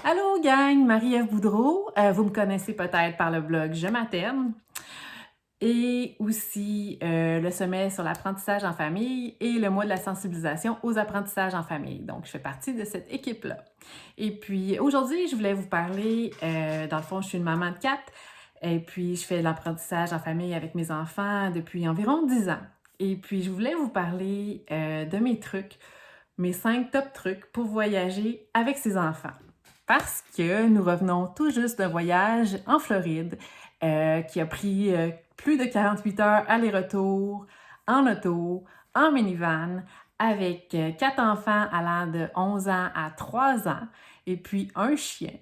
Allô gang, Marie-Ève Boudreau. Vous me connaissez peut-être par le blog Je materne et aussi le sommet sur l'apprentissage en famille et le mois de la sensibilisation aux apprentissages en famille. Donc, je fais partie de cette équipe-là. Et puis, aujourd'hui, je voulais vous parler, dans le fond, je suis une maman de 4 et puis je fais l'apprentissage en famille avec mes enfants depuis environ 10 ans. Et puis, je voulais vous parler de mes trucs, mes 5 top trucs pour voyager avec ses enfants. Parce que nous revenons tout juste d'un voyage en Floride qui a pris plus de 48 heures aller-retour en auto, en minivan, avec 4 enfants allant de 11 ans à 3 ans et puis un chien.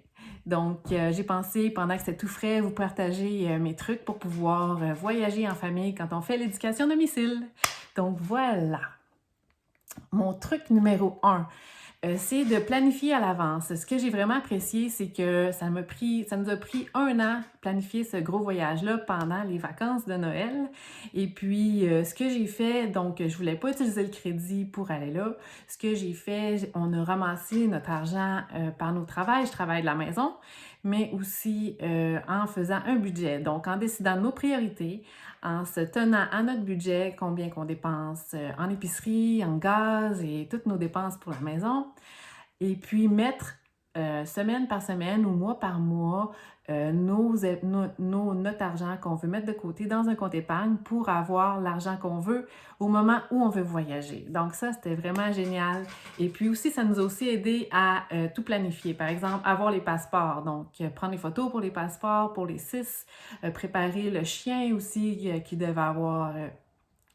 Donc, j'ai pensé, pendant que c'était tout frais, vous partager mes trucs pour pouvoir voyager en famille quand on fait l'éducation à domicile. Donc, voilà. Mon truc numéro 1, c'est de planifier à l'avance. Ce que j'ai vraiment apprécié, c'est que ça nous a pris 1 an planifier ce gros voyage-là pendant les vacances de Noël. Et puis, ce que j'ai fait, donc, je voulais pas utiliser le crédit pour aller là. Ce que j'ai fait, on a ramassé notre argent par nos travails. Je travaille de la maison, mais aussi en faisant un budget. Donc, en décidant de nos priorités, en se tenant à notre budget, combien qu'on dépense en épicerie, en gaz et toutes nos dépenses pour la maison. Et puis mettre semaine par semaine ou mois par mois notre argent qu'on veut mettre de côté dans un compte épargne pour avoir l'argent qu'on veut au moment où on veut voyager. Donc ça, c'était vraiment génial. Et puis aussi, ça nous a aussi aidé à tout planifier. Par exemple, avoir les passeports. Donc, prendre les photos pour les passeports, pour les 6, préparer le chien aussi qui devait avoir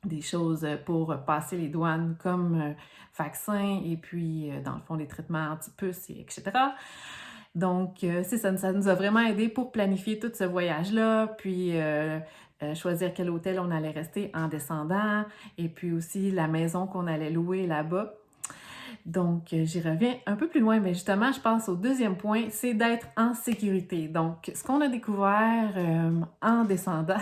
des choses pour passer les douanes comme vaccins et puis, dans le fond, les traitements anti-puces, etc. Donc, c'est ça, ça nous a vraiment aidé pour planifier tout ce voyage-là, puis choisir quel hôtel on allait rester en descendant, et puis aussi la maison qu'on allait louer là-bas. Donc, j'y reviens un peu plus loin, mais justement, je passe au deuxième point, c'est d'être en sécurité. Donc, ce qu'on a découvert en descendant,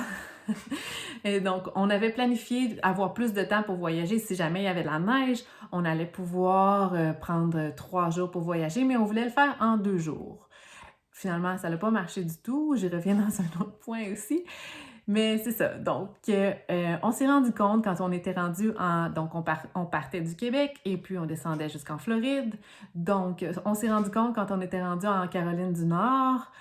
et donc, on avait planifié avoir plus de temps pour voyager si jamais il y avait de la neige. On allait pouvoir prendre 3 jours pour voyager, mais on voulait le faire en 2 jours. Finalement, ça n'a pas marché du tout. J'y reviens dans un autre point aussi. Mais c'est ça. Donc, on s'est rendu compte quand on était rendu en... Donc, on partait du Québec et puis on descendait jusqu'en Floride. Donc, on s'est rendu compte quand on était rendu en Caroline du Nord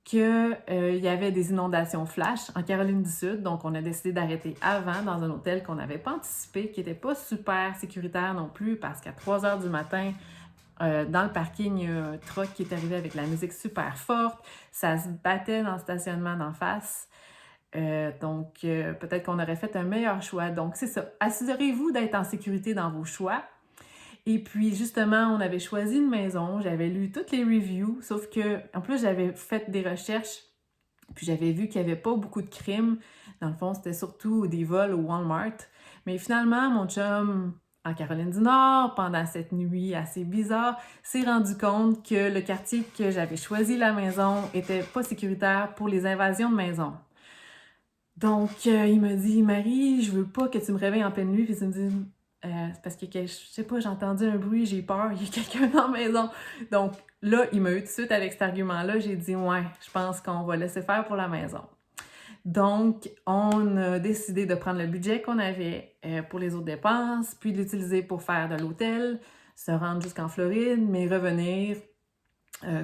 qu'il y avait des inondations flash en Caroline du Sud. Donc, on a décidé d'arrêter avant dans un hôtel qu'on n'avait pas anticipé, qui n'était pas super sécuritaire non plus parce qu'à 3 heures du matin, dans le parking, il y a un truck qui est arrivé avec la musique super forte. Ça se battait dans le stationnement d'en face. Donc, peut-être qu'on aurait fait un meilleur choix. Donc, c'est ça. Assurez-vous d'être en sécurité dans vos choix. Et puis, justement, on avait choisi une maison. J'avais lu toutes les reviews, sauf que, en plus, j'avais fait des recherches, puis j'avais vu qu'il n'y avait pas beaucoup de crimes. Dans le fond, c'était surtout des vols au Walmart. Mais finalement, mon chum, en Caroline du Nord, pendant cette nuit assez bizarre, s'est rendu compte que le quartier que j'avais choisi la maison était pas sécuritaire pour les invasions de maisons. Donc, il me dit, Marie, je veux pas que tu me réveilles en pleine nuit. Puis il me dit, c'est parce que, je sais pas, j'ai entendu un bruit, j'ai peur, il y a quelqu'un dans la maison. Donc, là, il m'a eu tout de suite avec cet argument-là. J'ai dit, ouais, je pense qu'on va laisser faire pour la maison. Donc, on a décidé de prendre le budget qu'on avait pour les autres dépenses, puis de l'utiliser pour faire de l'hôtel, se rendre jusqu'en Floride, mais revenir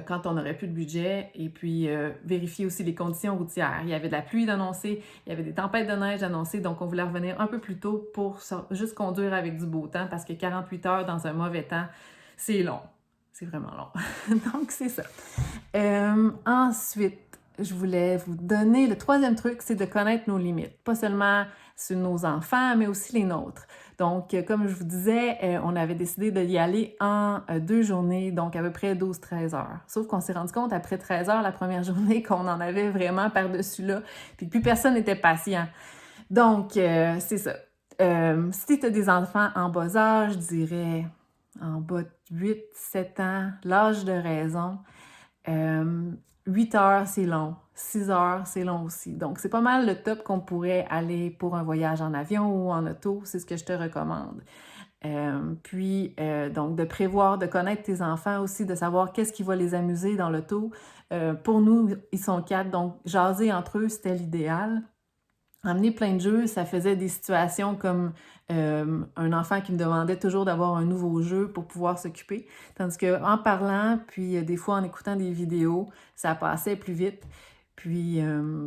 quand on n'aurait plus de budget, et puis vérifier aussi les conditions routières. Il y avait de la pluie d'annoncer, il y avait des tempêtes de neige annoncées, donc on voulait revenir un peu plus tôt pour juste conduire avec du beau temps, parce que 48 heures dans un mauvais temps, c'est long. C'est vraiment long. Donc, c'est ça. Ensuite, je voulais vous donner le troisième truc, c'est de connaître nos limites. Pas seulement sur nos enfants, mais aussi les nôtres. Donc, comme je vous disais, on avait décidé d'y aller en 2 journées, donc à peu près 12-13 heures. Sauf qu'on s'est rendu compte après 13 heures, la première journée, qu'on en avait vraiment par-dessus là, puis que plus personne n'était patient. Donc, c'est ça. Si tu as des enfants en bas âge, je dirais en bas de 8-7 ans, l'âge de raison, 8 heures, c'est long. 6 heures, c'est long aussi. Donc, c'est pas mal le top qu'on pourrait aller pour un voyage en avion ou en auto. C'est ce que je te recommande. Donc, de prévoir, de connaître tes enfants aussi, de savoir qu'est-ce qui va les amuser dans l'auto. Pour nous, ils sont 4, donc jaser entre eux, c'était l'idéal. Emmener plein de jeux, ça faisait des situations comme un enfant qui me demandait toujours d'avoir un nouveau jeu pour pouvoir s'occuper. Tandis qu'en parlant, puis des fois en écoutant des vidéos, ça passait plus vite. Puis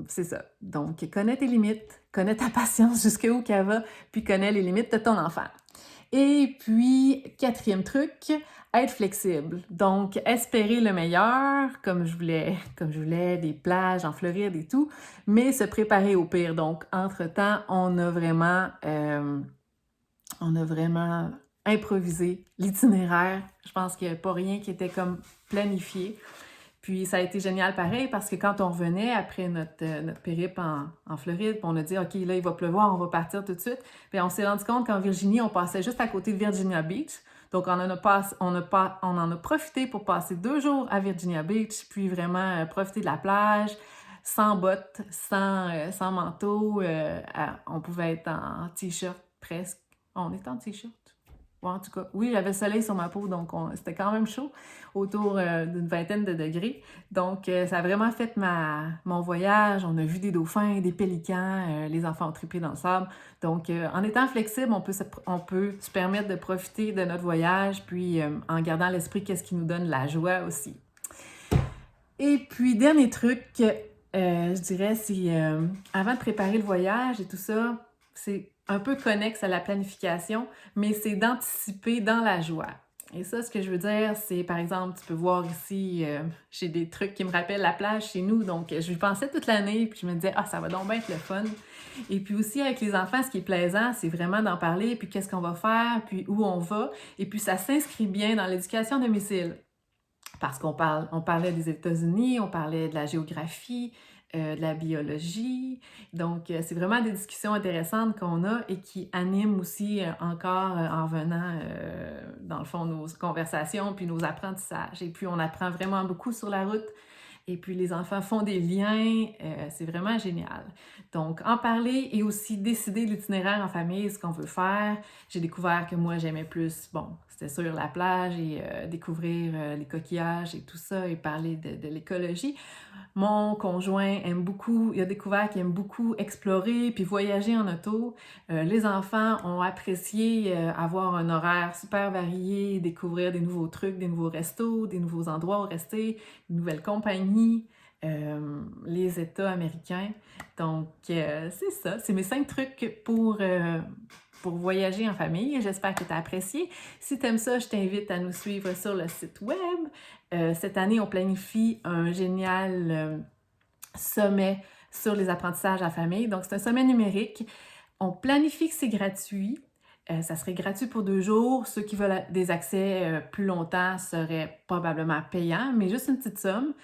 c'est ça. Donc, connais tes limites, connais ta patience jusqu'où qu'elle va, puis connais les limites de ton enfant. Et puis, 4e truc, être flexible. Donc, espérer le meilleur, comme je voulais des plages en Floride et tout, mais se préparer au pire. Donc, entre-temps, on a vraiment improvisé l'itinéraire. Je pense qu'il n'y avait pas rien qui était comme planifié. Puis ça a été génial pareil parce que quand on revenait après notre périple en Floride, puis on a dit « OK, là, il va pleuvoir, on va partir tout de suite », puis on s'est rendu compte qu'en Virginie, on passait juste à côté de Virginia Beach. Donc, on en a profité pour passer 2 jours à Virginia Beach, puis vraiment profiter de la plage, sans bottes, sans manteau. On pouvait être en T-shirt presque. On était en T-shirt. Ouais, en tout cas, oui, j'avais le soleil sur ma peau, donc c'était quand même chaud, autour d'une vingtaine de degrés. Donc, ça a vraiment fait mon voyage. On a vu des dauphins, des pélicans, les enfants ont trippé dans le sable. Donc, en étant flexible, on peut se permettre de profiter de notre voyage, puis en gardant à l'esprit qu'est-ce qui nous donne la joie aussi. Et puis, dernier truc, je dirais, c'est avant de préparer le voyage et tout ça, c'est un peu connexe à la planification, mais c'est d'anticiper dans la joie. Et ça, ce que je veux dire, c'est, par exemple, tu peux voir ici, j'ai des trucs qui me rappellent la plage chez nous, donc je lui pensais toute l'année, puis je me disais « Ah, ça va donc bien être le fun! » Et puis aussi, avec les enfants, ce qui est plaisant, c'est vraiment d'en parler, puis qu'est-ce qu'on va faire, puis où on va, et puis ça s'inscrit bien dans l'éducation à domicile. Parce qu'on parlait des États-Unis, on parlait de la géographie, de la biologie. Donc, c'est vraiment des discussions intéressantes qu'on a et qui animent aussi encore en venant, dans le fond, nos conversations puis nos apprentissages. Et puis, on apprend vraiment beaucoup sur la route. Et puis, les enfants font des liens. C'est vraiment génial. Donc, en parler et aussi décider de l'itinéraire en famille, ce qu'on veut faire. J'ai découvert que moi, j'aimais plus, c'était sur la plage et découvrir les coquillages et tout ça et parler de l'écologie. Mon conjoint aime beaucoup, il a découvert qu'il aime beaucoup explorer puis voyager en auto. Les enfants ont apprécié avoir un horaire super varié, découvrir des nouveaux trucs, des nouveaux restos, des nouveaux endroits où rester, de nouvelles compagnies, les États américains. Donc, c'est ça. C'est mes 5 trucs pour voyager en famille. J'espère que tu as apprécié. Si tu aimes ça, je t'invite à nous suivre sur le site web. Cette année, on planifie un génial sommet sur les apprentissages en famille. Donc, c'est un sommet numérique. On planifie que c'est gratuit. Ça serait gratuit pour 2 jours. Ceux qui veulent des accès plus longtemps seraient probablement payants, mais juste une petite somme.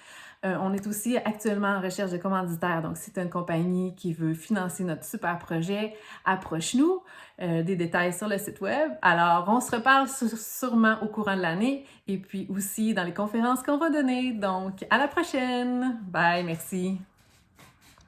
On est aussi actuellement en recherche de commanditaires. Donc, si tu as une compagnie qui veut financer notre super projet, approche-nous. Des détails sur le site web. Alors, on se reparle sûrement au courant de l'année et puis aussi dans les conférences qu'on va donner. Donc, à la prochaine! Bye, merci!